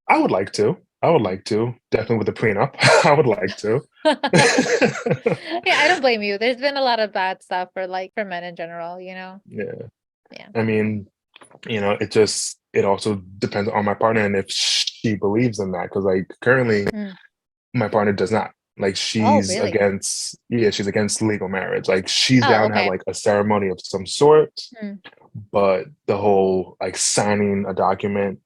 I would like to. I would like to. Definitely with the prenup. I would like to. Yeah, I don't blame you. There's been a lot of bad stuff for men in general. Yeah. Yeah. I mean, it also depends on my partner and if she believes in that. Cause like currently Mm. my partner does not. Like, Oh, really? she's against legal marriage. Like, she's Oh, down to have okay. like a ceremony of some sort, Mm. but the whole like signing a document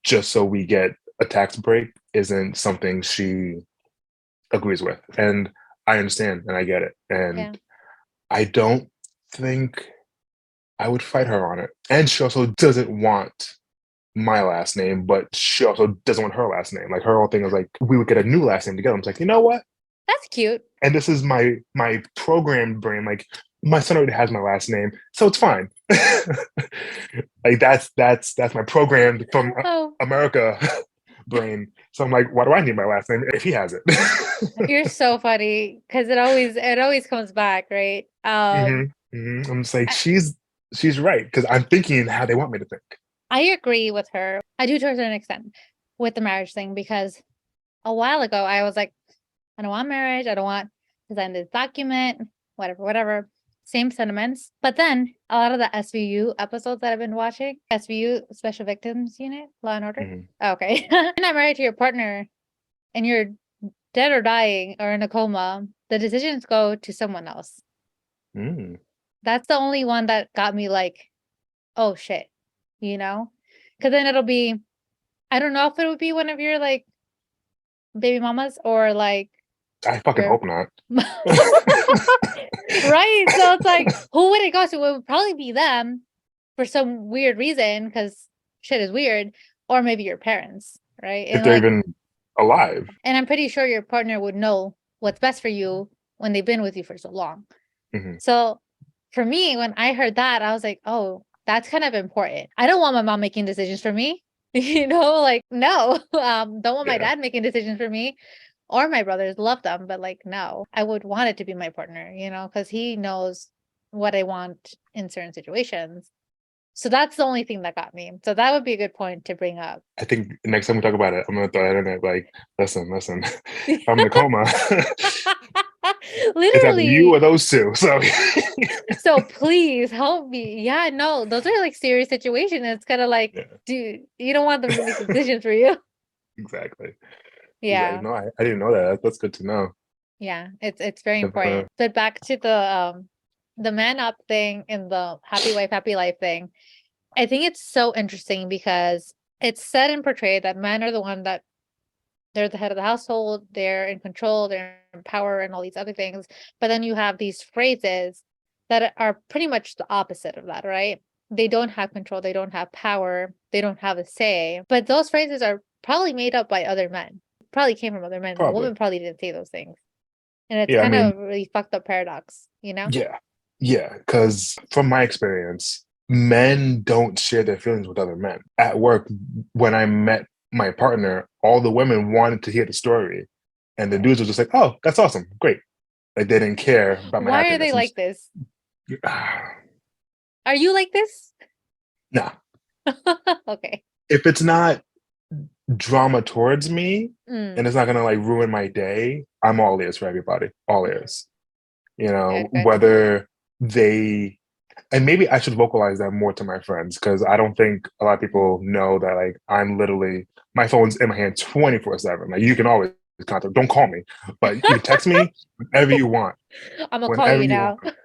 just so we get a tax break isn't something she agrees with. And I understand and I get it. Yeah. And I don't think I would fight her on it. And she also doesn't want my last name, but she also doesn't want her last name. Like, her whole thing is like, we would get a new last name together. I'm like, you know what? That's cute. And this is my programmed brain. Like, my son already has my last name, so it's fine. Like, that's my programmed from Oh, America brain. So I'm like, why do I need my last name if he has it? you're so funny because it always comes back, right? I'm just like, she's right, because I'm thinking how they want me to think. I agree with her. I do to a certain extent with the marriage thing because a while ago I was like, I don't want marriage. I don't want to sign this document, whatever, whatever. Same sentiments. But then a lot of the SVU episodes that I've been watching, SVU, Special Victims Unit, Law and Order. Mhm. Okay. You're not married to your partner and you're dead or dying or in a coma, the decisions go to someone else. Mm. That's the only one that got me like, oh shit, you know? Because then it'll be, I don't know if it would be one of your like baby mamas or like I fucking your hope not. right. So it's like, who would it go to? It would probably be them for some weird reason because shit is weird, or maybe your parents, right? If And they're like, even alive. and I'm pretty sure your partner would know what's best for you when they've been with you for so long. Hmm. So for me, when I heard that, I was like, oh, that's kind of important. I don't want my mom making decisions for me. Like no, don't want my Yeah. dad making decisions for me or my brothers. Love them, but like no, I would want it to be my partner, because he knows what I want in certain situations. So that's the only thing that got me. So that would be a good point to bring up. I think next time we talk about it, I'm gonna throw that in there. Like, listen, if I'm in a coma, it's either you or Literally. those two. So So please help me. Yeah, no, those are like serious situations. It's kind of like, yeah, dude, you don't want them to make decisions for you. exactly. Exactly. Yeah. No, I didn't know that. That's good to know. Yeah. It's very Never, important. But back to the man up thing and the happy wife, happy life thing. I think it's so interesting because it's said and portrayed that men are the one that they're the head of the household, they're in control, they're in power, and all these other things. But then you have these phrases that are pretty much the opposite of that, right? They don't have control, they don't have power, they don't have a say. But those phrases are probably made up by other men, probably came from other men. The probably. woman probably didn't say those things. And it's Yeah, I kind mean, of a really fucked up paradox, you know? yeah, yeah. Because from my experience, men don't share their feelings with other men. At work, when I met my partner, all the women wanted to hear the story, and the dudes were just like, "Oh, that's awesome, great." Like they didn't care about my Why are they happiness. like this? And Are you like this? nah, Okay. if it's not drama towards me and Mm, it's not gonna like ruin my day, I'm all ears for everybody. All ears. You know, good, good. whether they and maybe I should vocalize that more to my friends because I don't think a lot of people know that like I'm literally my phone's in my hand 24/7. Like you can always contact. Don't call me, but you can text me whenever you want. I'm gonna call Whenever you you now. want.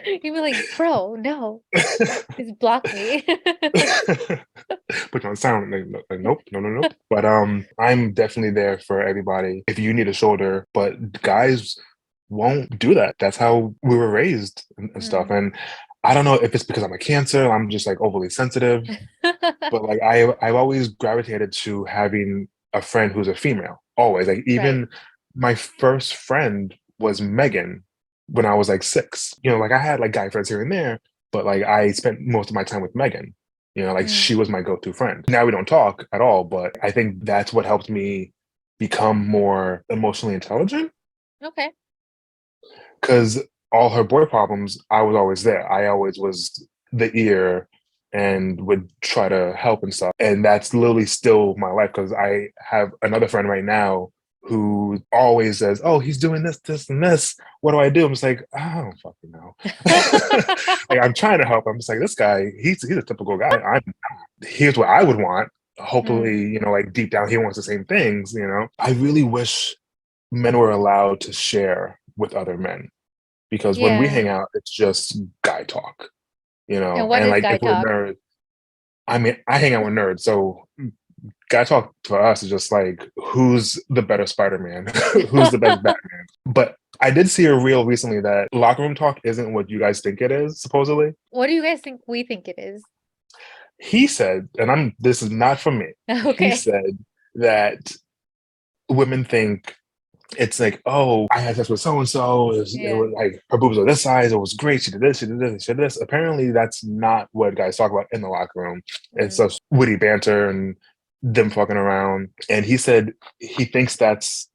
You'd be like, bro, no, just block me. Put you on sound. Like, nope, no, no, nope. But I'm definitely there for everybody. If you need a shoulder, but guys won't do that. That's how we were raised and stuff. Mm. And I don't know if it's because I'm a Cancer. I'm just like overly sensitive. But like I've always gravitated to having a friend who's a female. Always. Like Right. even my first friend was Megan when I was like 6. You know, like I had like guy friends here and there, but like I spent most of my time with Megan. You know, like she Mm. was my go-to friend. Now we don't talk at all, but I think that's what helped me become more emotionally intelligent Okay. because all her boy problems, I was always there. I always was the ear and would try to help and stuff. And that's literally still my life because I have another friend right now who always says, "Oh, he's doing this, this, and this. What do I do?" I'm just like, I don't fucking know. Like I'm trying to help. I'm just like, this guy, he's a typical guy. Here's what I would want. Hopefully, Mm. you know, like deep down he wants the same things, you know. I really wish men were allowed to share with other men because when we Yeah. hang out, it's just guy talk, you And know. what And is like guy if we're talk? nerds, I mean, I hang out with nerds, so guy talk for us is just like who's the better Spider-Man, who's the best Batman. But I did see a reel recently that locker room talk isn't what you guys think it is. Supposedly, What do you guys think we think it is? he said, and I'm this is not from me. He Okay. said that women think it's like, oh, I had sex with so and so. It Yeah. was like her boobs are this size. It was great. She did this. She did this. She did this. Apparently, that's not what guys talk about in the locker room. It's Mm. just witty banter and them fucking around. And he said he thinks that's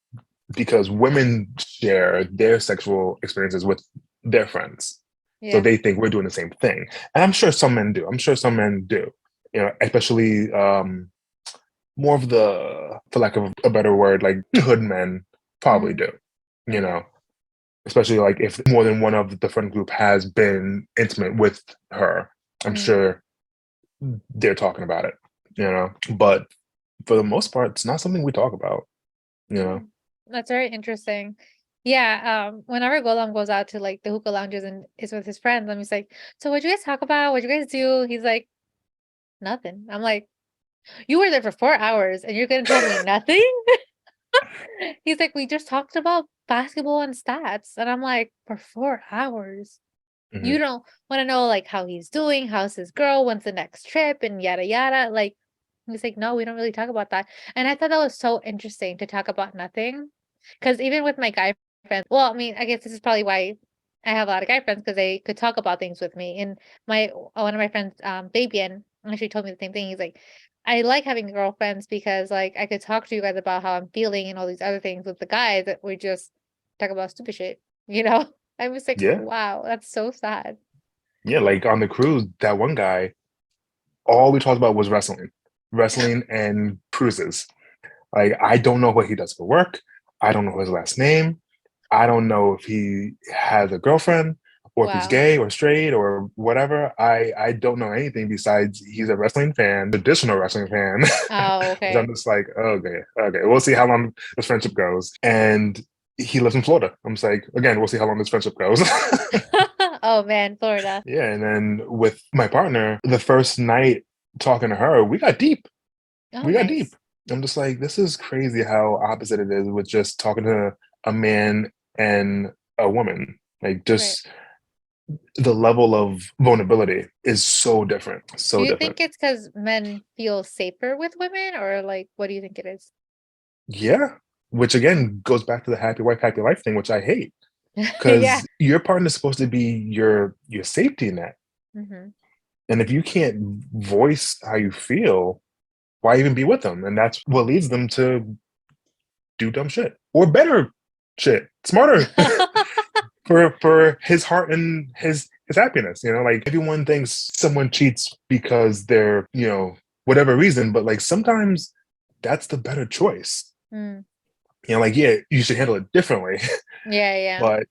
because women share their sexual experiences with their friends, so Yeah. they think we're doing the same thing. And I'm sure some men do. I'm sure some men do. You know, especially more of the, for lack of a better word, like hood men probably Mm. do, you Okay. know, especially like if more than one of the friend group has been intimate with her, I'm Mm. sure they're talking about it, you know, but for the most part, it's not something we talk about, you know. Mm. That's very interesting. Yeah, whenever Golam goes out to like the hookah lounges and is with his friends, I'm just like, so what'd you guys talk about? What'd you guys do? He's like, nothing. I'm like, you were there for 4 hours and you're gonna tell me nothing? He's like, we just talked about basketball and stats. And I'm like, for 4 hours? You Mhm. don't want to know like how he's doing, how's his girl, when's the next trip, and yada yada. Like, he's like, no, we don't really talk about that. And I thought that was so interesting to talk about nothing. Because even with my guy friends, well, I mean, I guess this is probably why I have a lot of guy friends because they could talk about things with me. And my one of my friends, Fabian, actually told me the same thing. He's like, I like having girlfriends because like I could talk to you guys about how I'm feeling and all these other things. With the guys that we just talk about stupid shit, you know? I was like, Yeah, wow, that's so sad. Yeah, like on the cruise, that one guy, all we talked about was wrestling and cruises. Like, I don't know what he does for work. I don't know his last name. I don't know if he has a girlfriend or if he's Wow. gay or straight or whatever. I don't know anything besides he's a wrestling fan, traditional wrestling fan. Oh, Which I'm okay. just like, okay, okay. We'll see how long this friendship goes. And he lives in Florida. I'm just like, again, we'll see how long this friendship goes. Oh man, Florida. Yeah. And then with my partner, the first night talking to her, we got deep. Oh, We got deep. nice. I'm just like, this is crazy how opposite it is with just talking to a man and a woman. Like, Right. just the level of vulnerability is so different. Do So you different. think it's because men feel safer with women, or like, what do you think it is? Yeah. Which again goes back to the happy wife, happy life thing, which I hate. Yeah. Because your partner's supposed to be your safety net. Hmm. And if you can't voice how you feel, why even be with them? And that's what leads them to do dumb shit or better shit, smarter for his heart and his happiness. You know, like everyone thinks someone cheats because they're, whatever reason, but like sometimes that's the better choice. Mm. Like, yeah, you should handle it differently. Yeah, yeah, But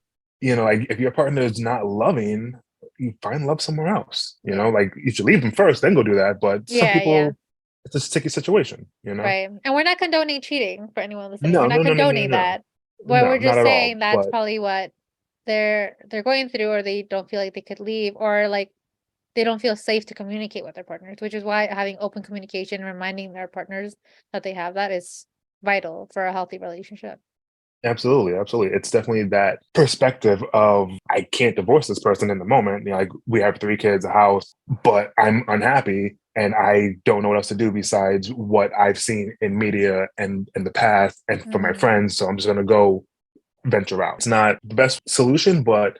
like if your partner is not loving, you find love somewhere else. yeah, Like you should leave them first, then go do that. But some yeah, yeah. people, it's a sticky situation. Right. And we're not condoning cheating for anyone listening. We're No, not no, no, no, no, condoning no, that. But no, we're not just at all. saying that's But probably what they're going through, or they don't feel like they could leave, or like they don't feel safe to communicate with their partners, which is why having open communication, reminding their partners that they have that is vital for a healthy relationship. absolutely, absolutely. It's definitely that perspective of I can't divorce this person in the moment. Like we have 3 kids, a house, but I'm unhappy and I don't know what else to do besides what I've seen in media and in the past and from my Mm, friends. So I'm just gonna go venture out. It's not the best solution, but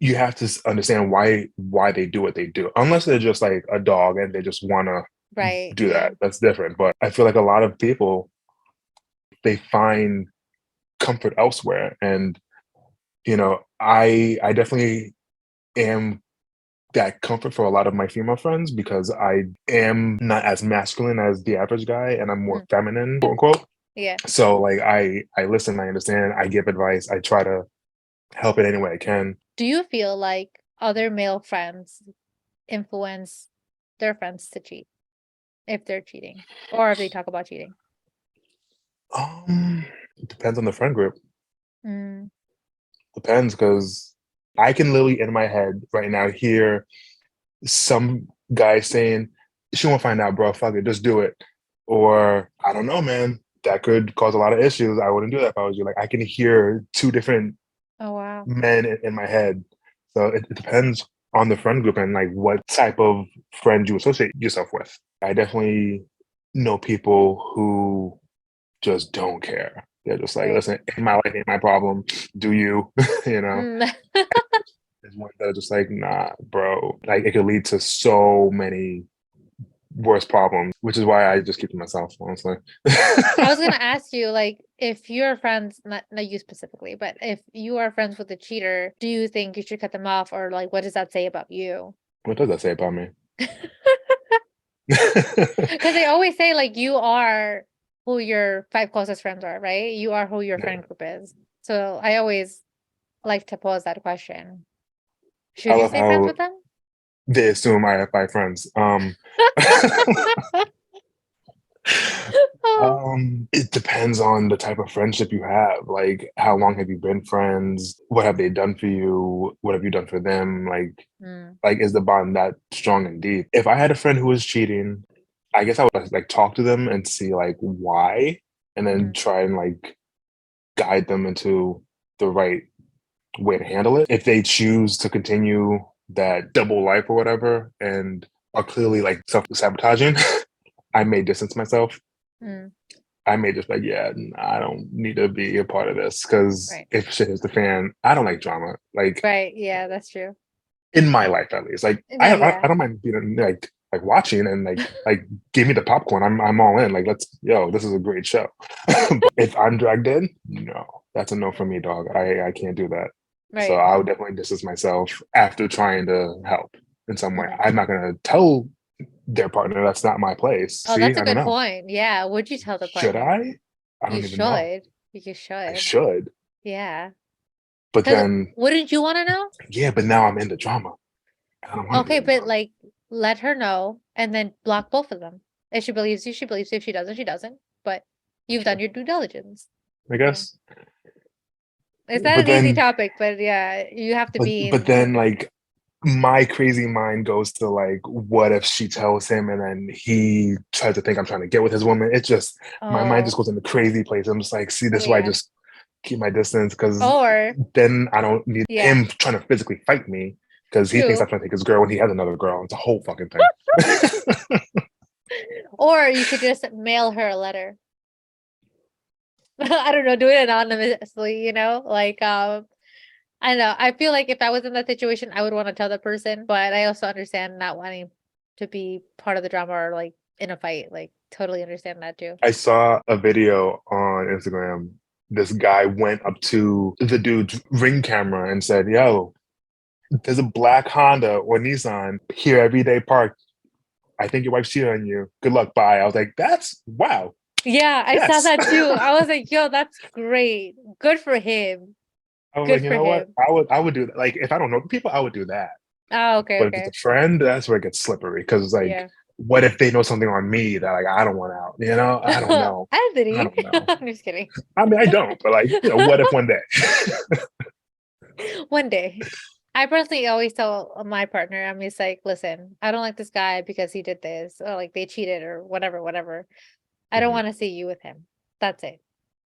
you have to understand why they do what they do. Unless they're just like a dog and they just wanna right. do Yeah. that. That's different. But I feel like a lot of people they find comfort elsewhere. And I definitely am that comfort for a lot of my female friends because I am not as masculine as the average guy and I'm more Mm, feminine, quote unquote. yeah. So like I listen, I understand, I give advice, I try to help it any way I can. Do you feel like other male friends influence their friends to cheat if they're cheating or if they talk about cheating? It depends on the friend group. Mm, Depends because I can literally in my head right now hear some guy saying, "She won't find out, bro. Fuck it, just do it." Or I don't know, man. That could cause a lot of issues. I wouldn't do that if I was you. Like I can hear 2 different oh, wow. men in my head. So it depends on the friend group and like what type of friend you associate yourself with. I definitely know people who just don't care. They're just like, Right. listen, ain't my life, ain't my problem. Do you? you know? Mm. There's ones that are just like, nah, bro. Like it could lead to so many worse problems, which is why I just keep to myself, honestly. I was gonna ask you, like, if you're friends, not you specifically, but if you are friends with a cheater, do you think you should cut them off, or like, what does that say about you? What does that say about me? Because they always say like you are who your 5 closest friends are, right? You are who your Yeah. friend group is. So I always like to pose that question. I Should you love stay friends how with them? they assume I have 5 friends. Oh. It depends on the type of friendship you have. Like, how long have you been friends? What have they done for you? What have you done for them? Mm, Is the bond that strong and deep? If I had a friend who was cheating, I guess I would like talk to them and see like why, and then mhm, try and like guide them into the right way to handle it. If they choose to continue that double life or whatever, and are clearly like self sabotaging, I may distance myself. mm, I may just like, yeah, I don't need to be a part of this because right. if shit hits the fan, I don't like drama. Like Right. Yeah, that's true. in my life, at least. Like No, I yeah. don't mind being like watching and like give me the popcorn. I'm all in. Like this is a great show. But if I'm dragged in, no, that's a no for me, dog. I can't do that. So Right. I would definitely distance myself after trying to help in some way. Mhm. I'm not gonna tell their partner that's not my place. Oh, See, that's a I don't good know. point. Yeah. Would you tell the Should partner? I? I You don't even know. should. You I should. should. Yeah. But Because then, wouldn't you want to know? yeah, but now I'm in the drama. I don't want to be Okay, in the but drama. like let her know and then block both of them. If she believes you, she believes you. If she doesn't, she doesn't. But you've done Sure. your due diligence. I Yeah. guess. It's not But an easy then, topic, but yeah, you have to be but in. then, like, my crazy mind goes to like, what if she tells him and then he tries to think I'm trying to get with his woman? It's just my mind just Oh, goes in the crazy place. I'm just like, see, this is why I yeah. just keep my distance because Or then I don't need yeah, him trying to physically fight me because he thinks I'm true. trying to take his girl when he has another girl. It's a whole fucking thing. Or you could just mail her a letter. I don't know, do it anonymously, like I don't know. I feel like if I was in that situation, I would want to tell the person, but I also understand not wanting to be part of the drama or like in a fight. Like totally understand that too. I saw a video on Instagram. This guy went up to the dude's ring camera and said, "Yo, there's a black Honda or Nissan here every day parked. I think your wife's cheating on you. Good luck, bye." I was like, "That's wow, Yeah, I saw yes." that too. I was like, yo, that's great. Good for him. I was like, Good you for know what? him. I would do that. Like if I don't know the people, I would do that. Oh, okay, But if it's okay. a friend, that's where it gets slippery. Because like, Yeah. what if they know something on me that like I don't want out? You know, I don't know. I Anthony. don't know. I'm just kidding. I mean, I don't. But like, what if one day? One day. I personally always tell my partner, I'm just like, listen, I don't like this guy because he did this, or like they cheated or whatever, whatever. I don't Mhm. want to see you with him. That's it.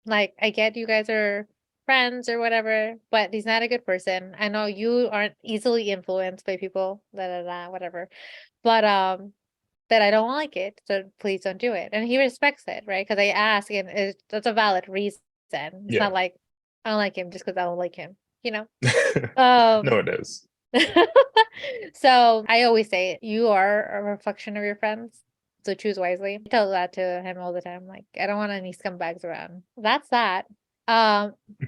Like, I get you guys are friends or whatever, but he's not a good person. I know you aren't easily influenced by people, whatever. But that I don't like it, so please don't do it. And he respects it, right? Because I ask, and that's a valid reason. It's Yeah. not like I don't like him just because I don't like him, you know? Um, No, it is. so I always say you are a reflection of your friends. So choose wisely. I tell that to him all the time. Like, I don't want any scumbags around. That's that.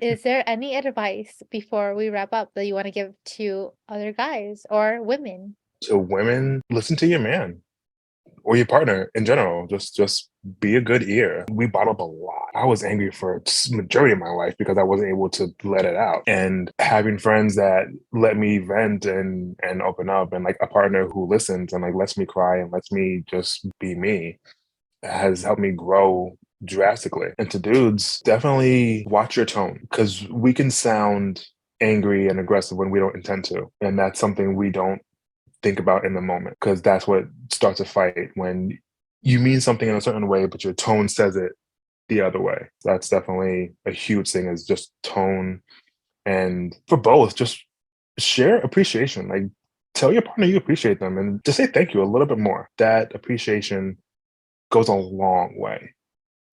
Is there any advice before we wrap up that you want to give to other guys or women? So women, listen to your man or your partner in general. Just be a good ear. We bottle up a lot. I was angry for majority of my life because I wasn't able to let it out. And having friends that let me vent and open up, and like a partner who listens and like lets me cry and lets me just be me, has helped me grow drastically. And to dudes, definitely watch your tone because we can sound angry and aggressive when we don't intend to. And that's something we don't think about in the moment because that's what starts a fight when you mean something in a certain way, but your tone says it the other way. That's definitely a huge thing is just tone. And for both, just share appreciation. Like tell your partner you appreciate them and just say thank you a little bit more. That appreciation goes a long way.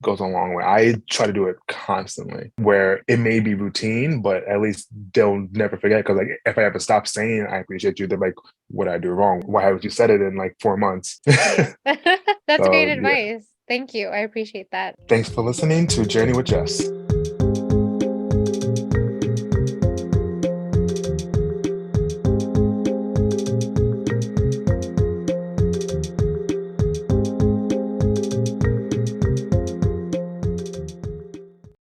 Goes a long way. I try to do it constantly where it may be routine, but at least they'll never forget. Cause like if I ever stop saying I appreciate you, they're like, what did I do wrong? Why haven't you said it in like 4 months? Yeah. That's great So yeah. advice. Thank you. I appreciate that. Thanks for listening to Journey with Jess.